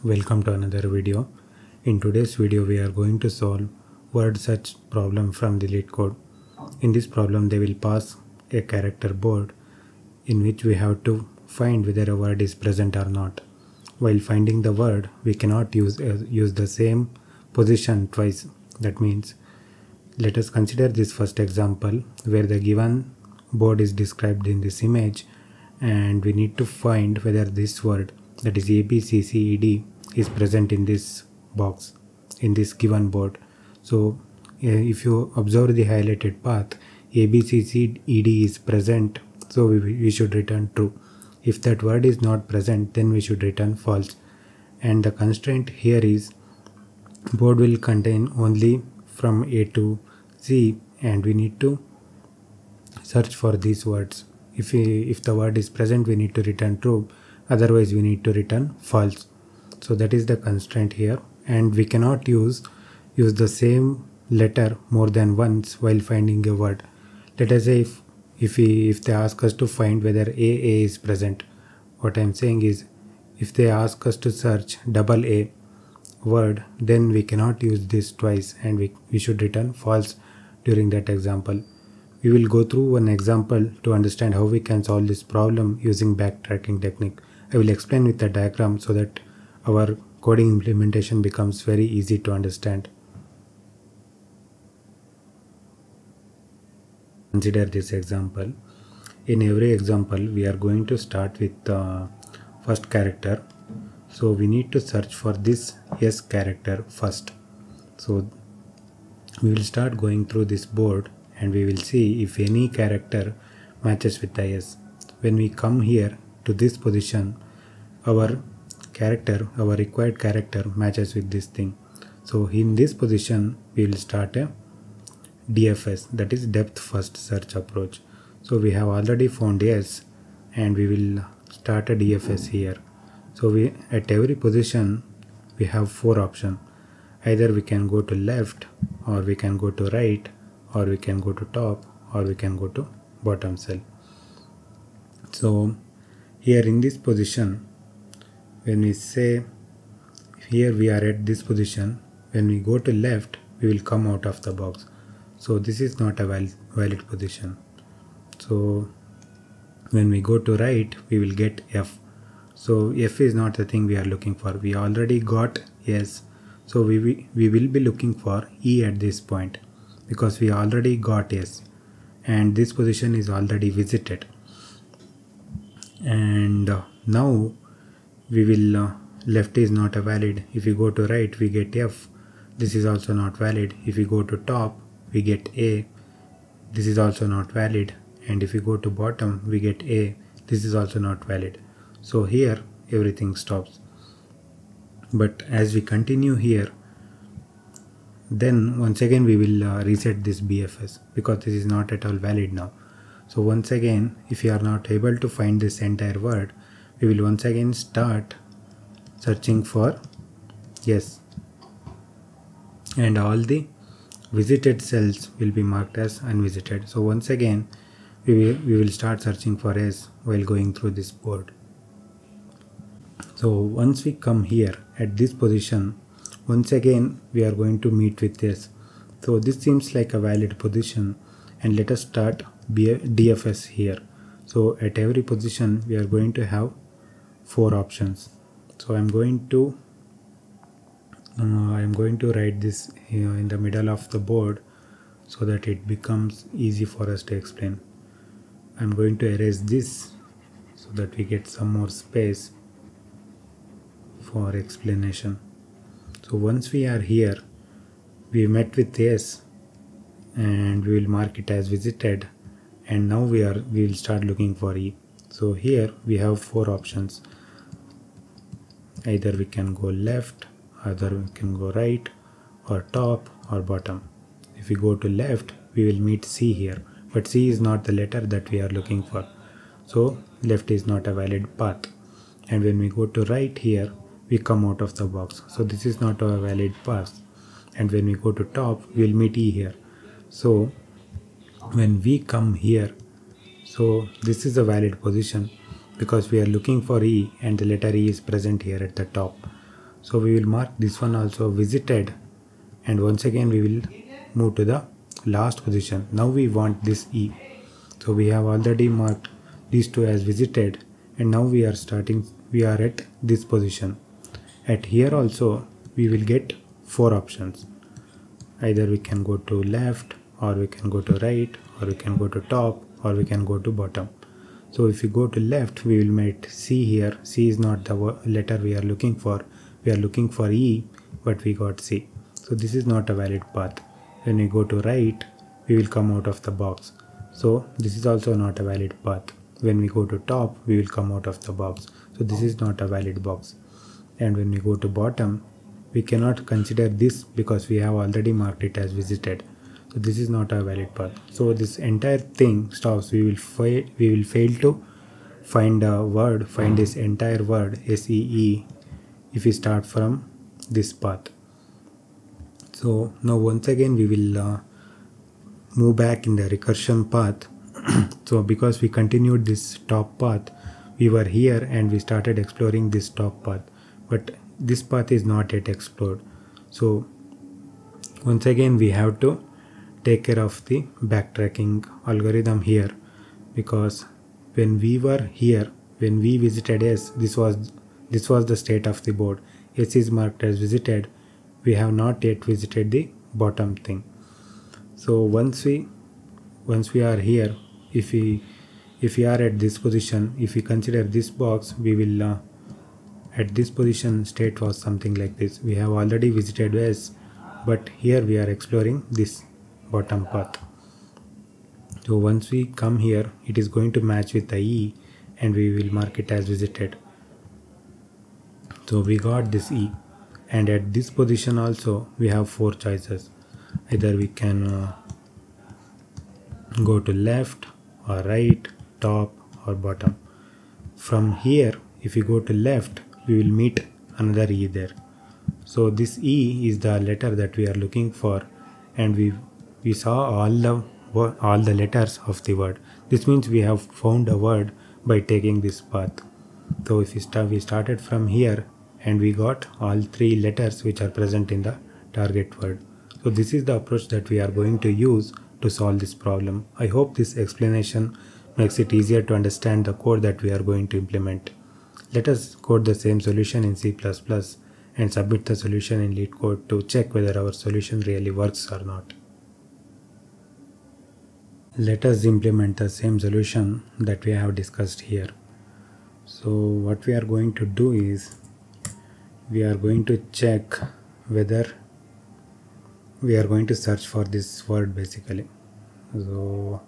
welcome to another video. In today's video we are going to solve word search problem from the LeetCode. In this problem they will pass a character board in which we have to find whether a word is present or not. While finding the word we cannot use the same position twice. That means let us consider this first example where the given board is described in this image and we need to find whether this word, that is ABCCED, is present in this box, in this given board. So if you observe the highlighted path, ABCCED is present, so we should return true. If that word is not present, then we should return false. And the constraint here is board will contain only from A to Z and we need to search for these words. If the word is present, we need to return true, otherwise we need to return false. So that is the constraint here, and we cannot use the same letter more than once while finding a word. Let us say if they ask us to find whether AA is present, what I am saying is if they ask us to search double A word, then we cannot use this twice and we should return false during that example. We will go through one example to understand how we can solve this problem using backtracking technique. I will explain with a diagram so that our coding implementation becomes very easy to understand. Consider this example. In every example, we are going to start with the first character. So we need to search for this S character first. So we will start going through this board and we will see if any character matches with the S. When we come here to this position, our required character matches with this thing. So in this position, we will start a DFS, that is depth first search approach. So we have already found S and we will start a DFS here. So at every position we have four options. Either we can go to left, or we can go to right, or we can go to top, or we can go to bottom cell. So here in this position, when we say here we are at this position, when we go to left we will come out of the box. So this is not a valid position. So when we go to right we will get F. So F is not the thing we are looking for. We already got S. So we will be looking for E at this point because we already got S and this position is already visited. And now we will left is not a valid. If we go to right we get F. This is also not valid. If we go to top we get A. This is also not valid. And if we go to bottom we get A. This is also not valid. So here everything stops. But as we continue here, then once again we will reset this BFS because this is not at all valid now. So once again, if you are not able to find this entire word, we will once again start searching for yes, and all the visited cells will be marked as unvisited. So once again we will start searching for S while going through this board. So once we come here at this position, once again we are going to meet with this. So this seems like a valid position, and let us start DFS here. So at every position we are going to have four options. So I'm going to write this here in the middle of the board so that it becomes easy for us to explain. I'm going to erase this so that we get some more space for explanation. So once we are here, we met with S and we will mark it as visited, and now we will start looking for E. So here we have four options. Either we can go left, either we can go right, or top, or bottom. If we go to left we will meet C here, but C is not the letter that we are looking for, so left is not a valid path. And when we go to right here we come out of the box, so this is not a valid path. And when we go to top we will meet E here. So when we come here, so this is a valid position because we are looking for E and the letter E is present here at the top. So we will mark this one also visited, and once again we will move to the last position. Now we want this E. So we have already marked these two as visited, and now we are at this position. At here also we will get 4 options. Either we can go to left, or we can go to right, or we can go to top, or we can go to bottom. So if we go to left, we will meet C here. C is not the letter we are looking for. We are looking for E, but we got C. So this is not a valid path. When we go to right, we will come out of the box. So this is also not a valid path. When we go to top, we will come out of the box. So this is not a valid box. And when we go to bottom, we cannot consider this because we have already marked it as visited. So this is not a valid path. So this entire thing stops. We will fail to find this entire word SEE if we start from this path. So now once again we will move back in the recursion path. So because we continued this top path, we were here and we started exploring this top path, but this path is not yet explored. So once again we have to take care of the backtracking algorithm here, because when we were here, when we visited S, this was the state of the board. S is marked as visited. We have not yet visited the bottom thing. So once we are here, if we are at this position, if we consider this box, we will at this position state was something like this. We have already visited S, but here we are exploring this bottom path. So once we come here, it is going to match with the E, and we will mark it as visited. So we got this E, and at this position also we have 4 choices. Either we can go to left or right, top or bottom. From here, if we go to left, we will meet another E there. So this E is the letter that we are looking for, and we saw all the letters of the word. This means we have found a word by taking this path. So if we started from here, and we got all 3 letters which are present in the target word. So this is the approach that we are going to use to solve this problem. I hope this explanation makes it easier to understand the code that we are going to implement. Let us code the same solution in C++ and submit the solution in LeetCode to check whether our solution really works or not. Let us implement the same solution that we have discussed here. So what we are going to do is, we are going to check whether we are going to search for this word basically. So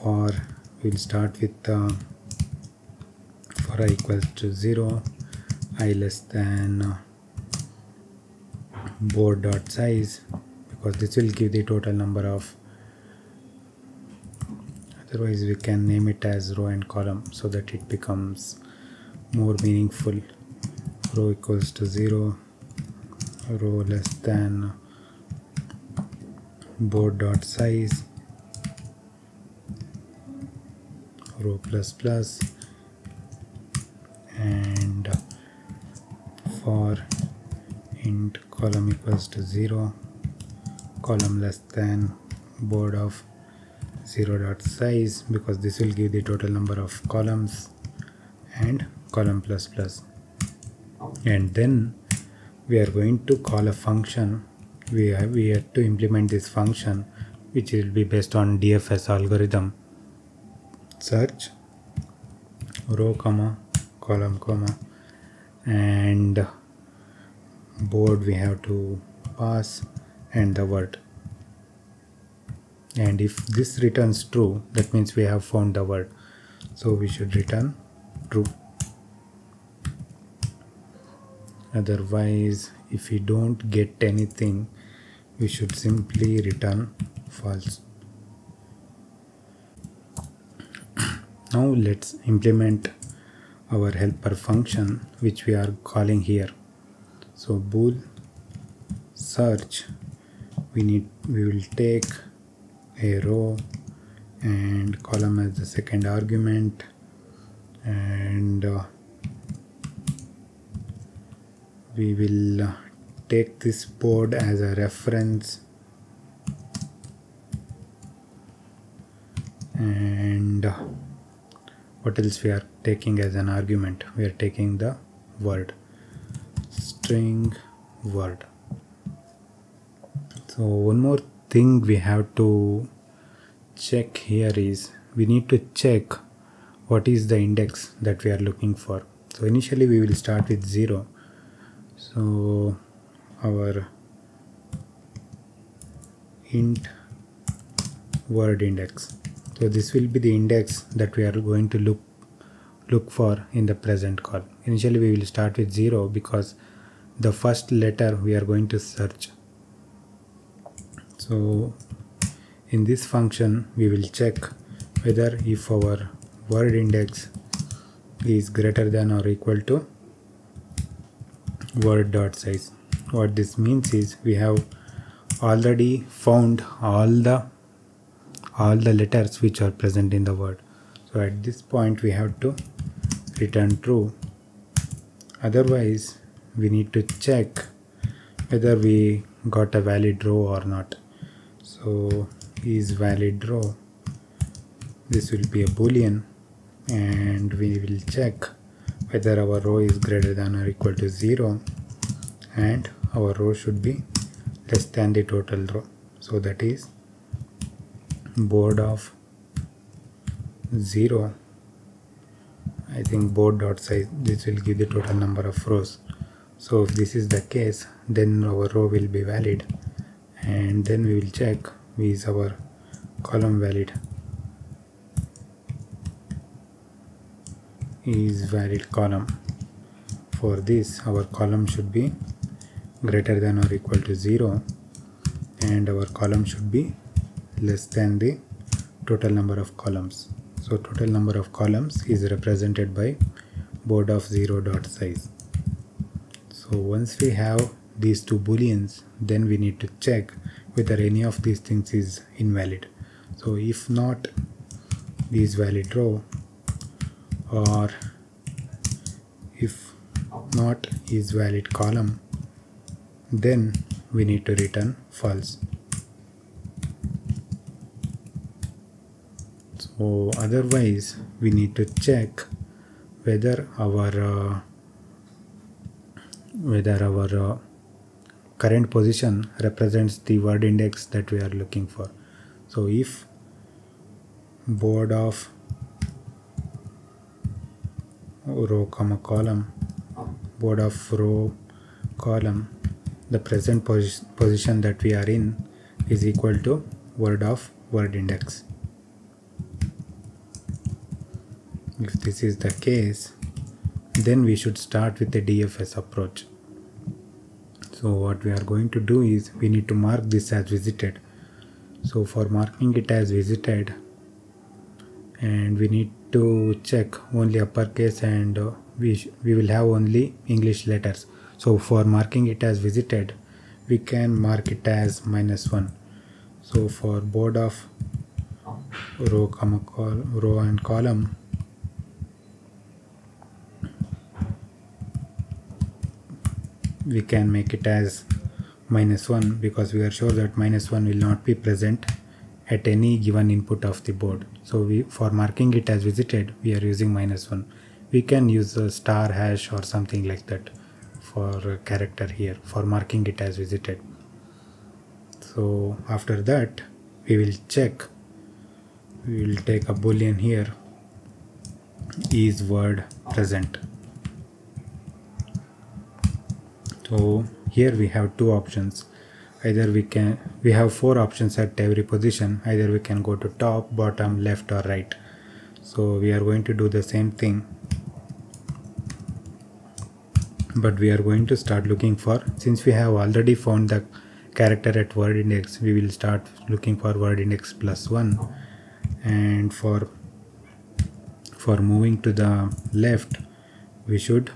we'll start with for I equals to 0, I less than board.size, because this will give the total number of, otherwise we can name it as row and column so that it becomes more meaningful. Row equals to 0, row less than board.size, row plus plus, and for int column equals to 0, column less than board of 0.size, because this will give the total number of columns, and column plus plus. And then we are going to call a function. We have to implement this function, which will be based on DFS algorithm. Search row comma column comma, and board we have to pass, and the word. And if this returns true, that means we have found the word. So we should return true. Otherwise, if we don't get anything, we should simply return false. Now let's implement our helper function, which we are calling here. So bool search, we will take a row and column as the second argument, and we will take this board as a reference, and what else we are taking as an argument? We are taking the word, string word. So one more thing we have to check here is we need to check what is the index that we are looking for. So initially we will start with 0. So our int word index. So this will be the index that we are going to look for in the present call. Initially we will start with 0 because the first letter we are going to search. So in this function we will check whether if our word index is greater than or equal to word.size. What this means is we have already found all the letters which are present in the word. So at this point we have to return true. Otherwise we need to check whether we got a valid row or not. So is valid row, this will be a boolean, and we will check whether our row is greater than or equal to 0 and our row should be less than the total row. So that is board of 0, I think board.size, this will give the total number of rows. So if this is the case, then our row will be valid, and then we will check is our column valid. Is valid column. For this our column should be greater than or equal to 0 and our column should be less than the total number of columns. So total number of columns is represented by board of 0.size. So once we have these two booleans, then we need to check whether any of these things is invalid. So if not, is valid row, or if not is valid column, then we need to return false. So otherwise we need to check whether our current position represents the word index that we are looking for. So if board of row comma column, board of row column, the present position that we are in is equal to word of word index. If this is the case, then we should start with the DFS approach. So what we are going to do is we need to mark this as visited. So for marking it as visited, and we need to check only uppercase, and we will have only English letters. So for marking it as visited, we can mark it as -1. So for board of row comma row and column, we can make it as -1 because we are sure that -1 will not be present at any given input of the board. So for marking it as visited, we are using -1. We can use a star hash or something like that for a character here for marking it as visited. So after that we will check, we will take a boolean here, is word present. So here we have two options. Either we have 4 options at every position. Either we can go to top, bottom, left or right. So we are going to do the same thing, but we are going to start looking for, since we have already found the character at word index, we will start looking for word index +1, and for moving to the left we should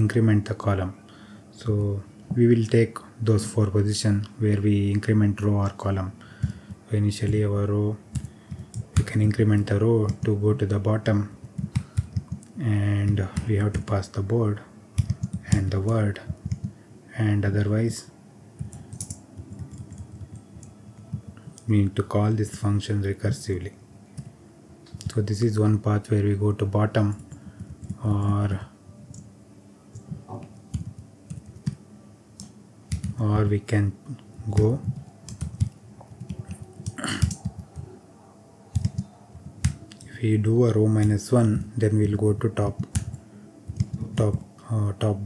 increment the column. So we will take those 4 positions where we increment row or column. So initially our row, we can increment the row to go to the bottom, and we have to pass the board and the word, and otherwise we need to call this function recursively. So this is one path where we go to bottom, or we can go if we do a row -1, then we'll go to top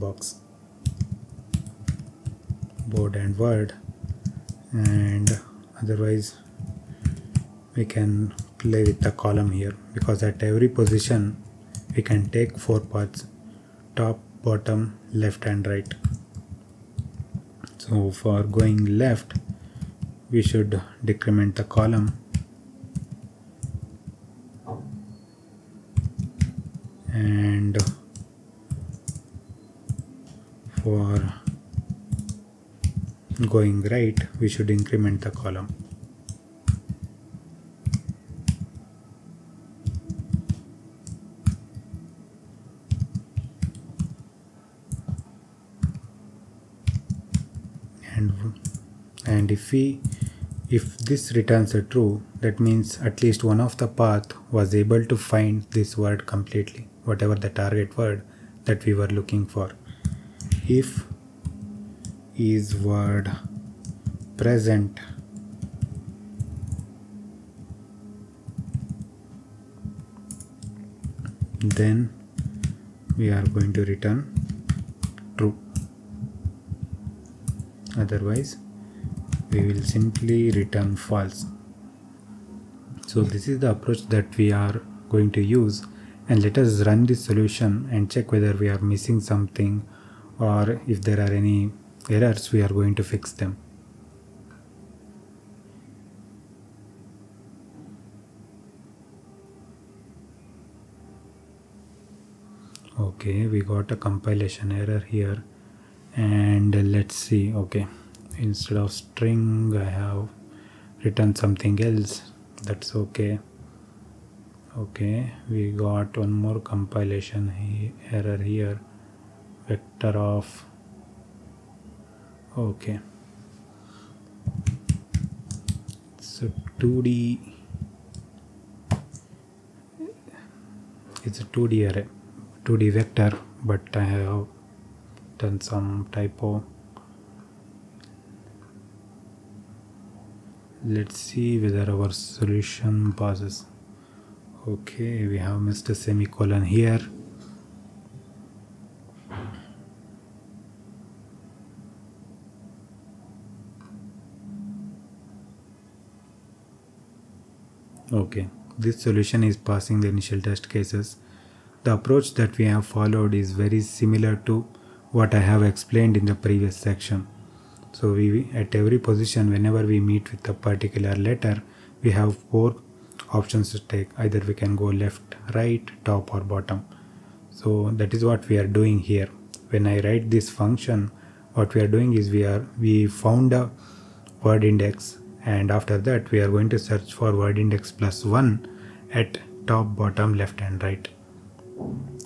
box, board and word, and otherwise we can play with the column here, because at every position we can take 4 paths: top, bottom, left and right. So for going left, we should decrement the column, and for going right, we should increment the column. And if this returns a true, that means at least one of the path was able to find this word completely, whatever the target word that we were looking for. If is word present, then we are going to return true. Otherwise we will simply return false. So this is the approach that we are going to use, and let us run this solution and check whether we are missing something, or if there are any errors, we are going to fix them. Okay, we got a compilation error here, and let's see. Okay, instead of string I have written something else. That's okay. Okay, we got one more compilation error here, vector of, okay, so 2D, it's a 2D array, 2D vector, but I have done some typo. Let's see whether our solution passes. Okay, we have missed a semicolon here. Okay, this solution is passing the initial test cases. The approach that we have followed is very similar to what I have explained in the previous section. So we at every position, whenever we meet with a particular letter, we have 4 options to take. Either we can go left, right, top or bottom. So that is what we are doing here. When I write this function, what we are doing is we found a word index, and after that we are going to search for word index +1 at top, bottom, left and right.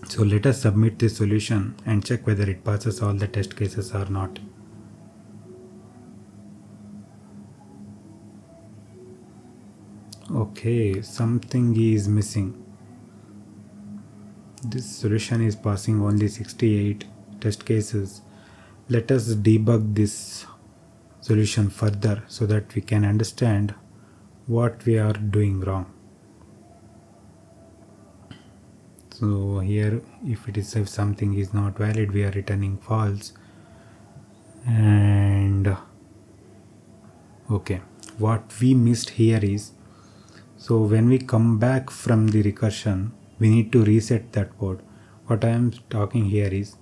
So let us submit this solution and check whether it passes all the test cases or not. Okay, something is missing. This solution is passing only 68 test cases. Let us debug this solution further so that we can understand what we are doing wrong. So here, if something is not valid, we are returning false. And okay, what we missed here is, so when we come back from the recursion, we need to reset that board. What I am talking here is,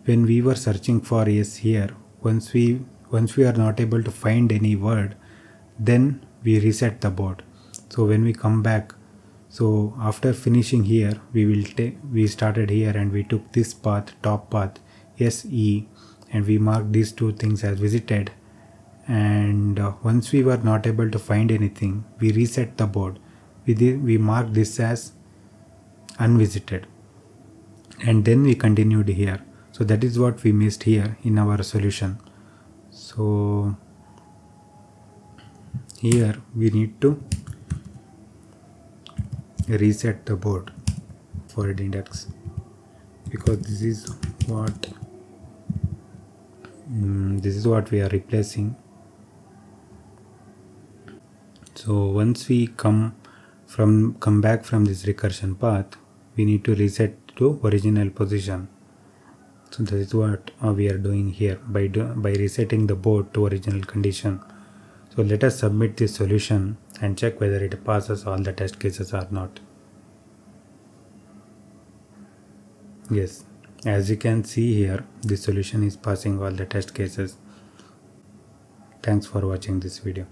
when we were searching for yes here, once we are not able to find any word, then we reset the board. So when we come back, so after finishing here, we started here and we took this path, top path, SE, and we marked these 2 things as visited. And once we were not able to find anything, we reset the board. We marked this as unvisited, and then we continued here. So that is what we missed here in our solution. So here we need to reset the board for Linux, because this is what we are replacing. So once we come back from this recursion path, we need to reset to original position. So that is what we are doing here by resetting the board to original condition. So let us submit this solution and check whether it passes all the test cases or not. Yes, as you can see here, this solution is passing all the test cases. Thanks for watching this video.